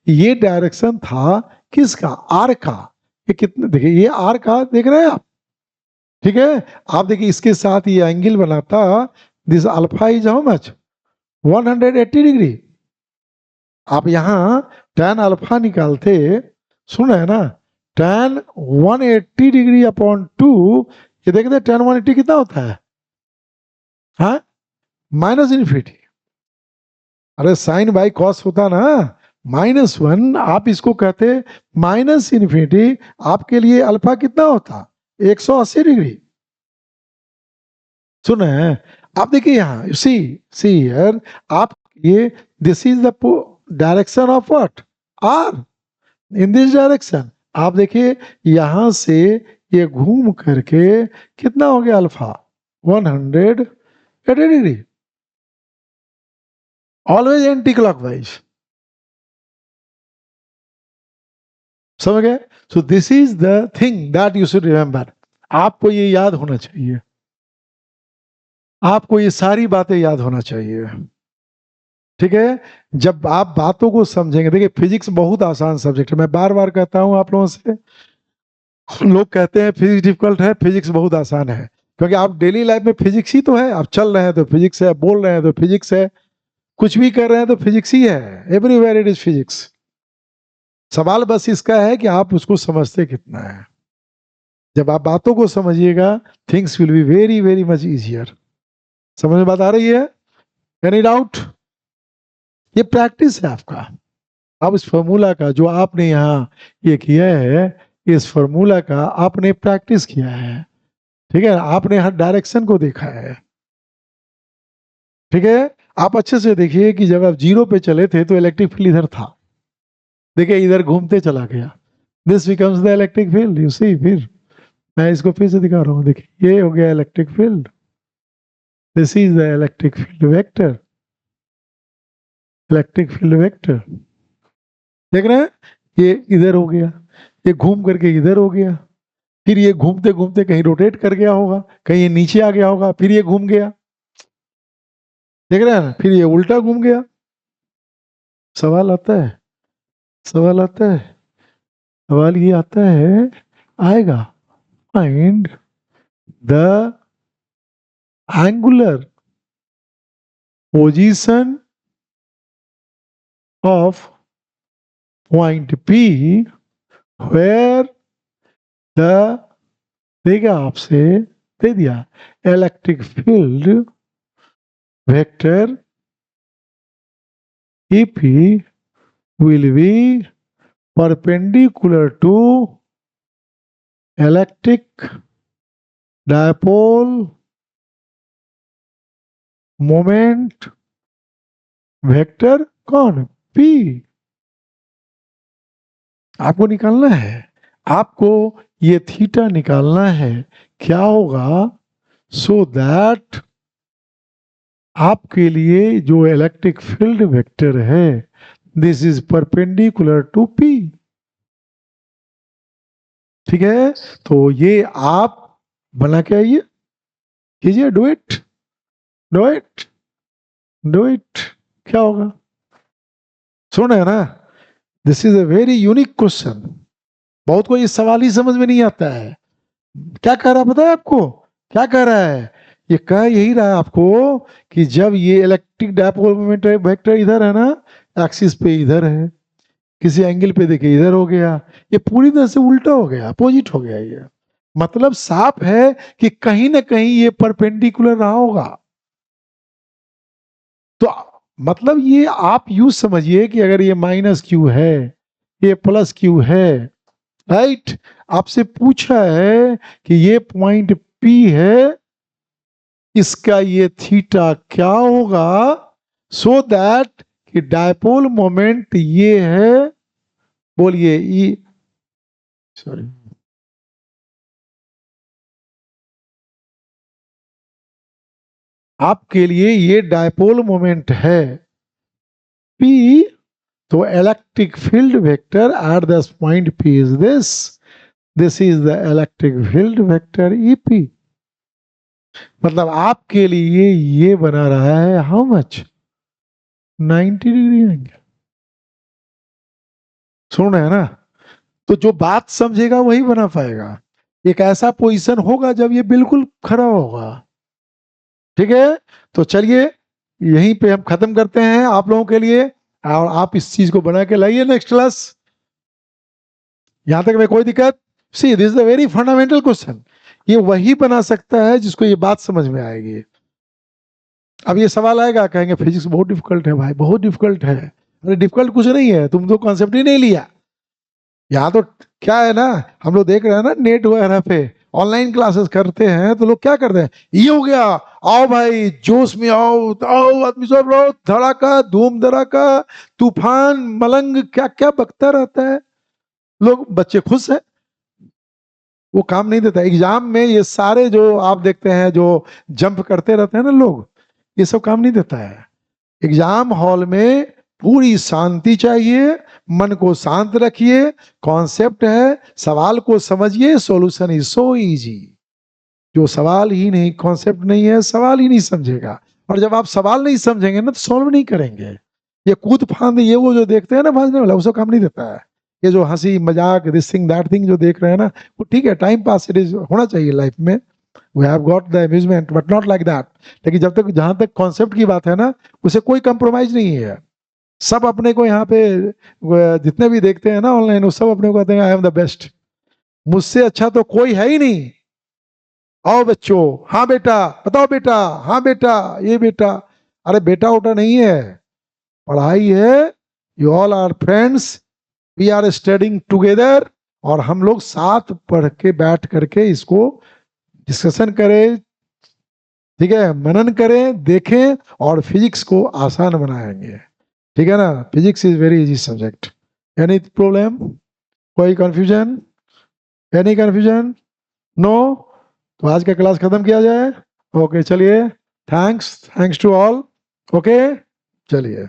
A: ये डायरेक्शन था किसका, आर का, ये कितने देखिए ये आर का देख रहे हैं आप, ठीक है। आप देखिए इसके साथ ये एंगल बनाता, this alpha is how much 180 degree. आप यहाँ tan अल्फा निकालते, सुन रहे हैं ना, tan 180 डिग्री अपॉन 2, ये देखते tan 180 कितना होता है, हाँ माइनस इन्फिनिटी। अरे साइन बाई कॉस होता ना -1, आप इसको कहते माइनस इन्फिनिटी, आपके लिए अल्फा कितना होता 180 डिग्री। सुन रहे हैं? आप देखिए यहाँ सी हियर, आप ये this is the direction of what, R, in this direction. आप देखिए यहां से ये घूम करके कितना हो गया alpha 180 degree, always anti clockwise. समझ गए? सो this is the thing that you should remember. आपको ये याद होना चाहिए, आपको ये सारी बातें याद होना चाहिए, ठीक है। जब आप बातों को समझेंगे, देखिए फिजिक्स बहुत आसान सब्जेक्ट है, मैं बार बार कहता हूं आप लोगों से, लोग कहते हैं फिजिक्स डिफिकल्ट है, फिजिक्स बहुत आसान है, क्योंकि आप डेली लाइफ में फिजिक्स ही तो है, आप चल रहे हैं तो फिजिक्स है, बोल रहे हैं तो फिजिक्स है, कुछ भी कर रहे हैं तो फिजिक्स ही है, एवरीवेयर इट इज फिजिक्स। सवाल बस इसका है कि आप उसको समझते कितना है। जब आप बातों को समझिएगा, things will be very very much easier. समझ में बात आ रही है? Any doubt? ये प्रैक्टिस है आपका। अब इस फॉर्मूला का जो आपने यहाँ ये किया है, इस फॉर्मूला का आपने प्रैक्टिस किया है, ठीक है, आपने हर डायरेक्शन को देखा है, ठीक है। आप अच्छे से देखिए कि जब आप 0 पे चले थे तो इलेक्ट्रिक फील्ड इधर था, देखिए इधर घूमते चला गया, this becomes the electric field, you see. फिर मैं इसको फिर से दिखा रहा हूँ, देखिए ये हो गया electric field, this is the electric field vector, electric field vector, देख रहे हैं, ये इधर हो गया, ये घूम करके इधर हो गया, फिर ये घूमते घूमते कहीं रोटेट कर गया होगा, कहीं ये नीचे आ गया होगा, फिर ये घूम गया, देख रहे हैं ना, फिर ये उल्टा घूम गया। सवाल आता है, सवाल आता है, सवाल ये आता है, आएगा, find the angular position of point P where the, देगा आपसे, दे दिया, electric field vector EP will be perpendicular to electric dipole moment vector कौन, P। आपको निकालना है, आपको ये थीटा निकालना है, क्या होगा, सो दैट आपके लिए जो इलेक्ट्रिक फील्ड वेक्टर है, this is perpendicular to P, ठीक है। तो ये आप बना के आइए, कीजिए, do it, do it, do it, क्या होगा, सुन रहे हैं ना, this is a very unique question. बहुत को ये सवाल ही समझ में नहीं आता है, क्या कह रहा है पता है आपको, क्या कह रहा है, ये कह यही रहा है आपको कि जब ये इलेक्ट्रिक डायपोल मोमेंट वेक्टर इधर है ना, एक्सिस पे इधर है, किसी एंगल पे देखिए इधर हो गया, ये पूरी तरह से उल्टा हो गया, अपोजिट हो गया, ये मतलब साफ है कि कहीं ना कहीं ये परपेंडिकुलर रहा होगा। तो मतलब ये आप यूज समझिए कि अगर ये माइनस क्यू है, ये प्लस क्यू है, राइट, आपसे पूछा है कि ये पॉइंट P है, इसका ये थीटा क्या होगा, सो दैट कि डायपोल मोमेंट ये है, बोलिए ई, सॉरी आपके लिए ये डायपोल मोमेंट है P, तो electric field vector at this point P is this is the electric field vector EP। मतलब आपके लिए ये बना रहा है हाउ मच, 90 डिग्री एंगल। सुन रहे हैं ना? तो जो बात समझेगा वही बना पाएगा। एक ऐसा पोजीशन होगा जब ये बिल्कुल खड़ा होगा। ठीक है, तो चलिए यहीं पे हम खत्म करते हैं आप लोगों के लिए, और आप इस चीज को बना के लाइए नेक्स्ट क्लास। यहां तक में कोई दिक्कत? See this is the very fundamental question. ये वही बना सकता है जिसको ये बात समझ में आएगी। अब ये सवाल आएगा, कहेंगे फिजिक्स बहुत डिफिकल्ट है भाई, बहुत डिफिकल्ट है। अरे डिफिकल्ट कुछ नहीं है, तुम तो कॉन्सेप्ट ही नहीं लिया। यहाँ तो क्या है ना, हम लोग देख रहे हैं ना नेट वगैरह पे ऑनलाइन क्लासेस करते हैं, तो लोग क्या करते हैं, ये हो गया, आओ भाई जोश में आओ, आओ आदमी सब लो, धड़ाका धूम धड़ाका तूफान मलंग क्या क्या बकता रहता है। लोग बच्चे खुश हैं, वो काम नहीं देता। एग्जाम में ये सारे जो आप देखते हैं जो जंप करते रहते हैं ना लोग, ये सब काम नहीं देता है। एग्जाम हॉल में पूरी शांति चाहिए, मन को शांत रखिए, कॉन्सेप्ट है, सवाल को समझिए, सॉल्यूशन इज सो इजी। जो सवाल ही नहीं, कॉन्सेप्ट नहीं है, सवाल ही नहीं समझेगा। और जब आप सवाल नहीं समझेंगे ना तो सॉल्व नहीं करेंगे। ये कूद फांद ये वो जो देखते हैं ना भाजने वाला, उसको काम नहीं देता है। ये जो हंसी मजाक दिस थिंग दैट थिंग जो देख रहे हैं ना, वो ठीक है, टाइम पास इट इज होना चाहिए लाइफ में, we have got the amusement but not like that. लेकिन जब तक जहां तक कॉन्सेप्ट की बात है ना, उसे कोई कंप्रोमाइज नहीं है। सब अपने को यहाँ पे जितने भी देखते हैं ना ऑनलाइन, वो सब अपने को कहते हैं आई एम द बेस्ट, मुझसे अच्छा तो कोई है ही नहीं। आओ बच्चों, हाँ बेटा बताओ बेटा, हाँ बेटा ये बेटा, अरे बेटा उटा नहीं है, पढ़ाई है। You all are friends, we are studying together, और हम लोग साथ पढ़ के बैठ करके इसको डिस्कशन करें, ठीक है, मनन करें, देखें, और फिजिक्स को आसान बनाएंगे। ठीक है ना? Physics is very easy subject. Any problem, कोई कंफ्यूजन, एनी कंफ्यूजन? नो? तो आज का क्लास खत्म किया जाए। ओके चलिए, थैंक्स टू ऑल। ओके चलिए।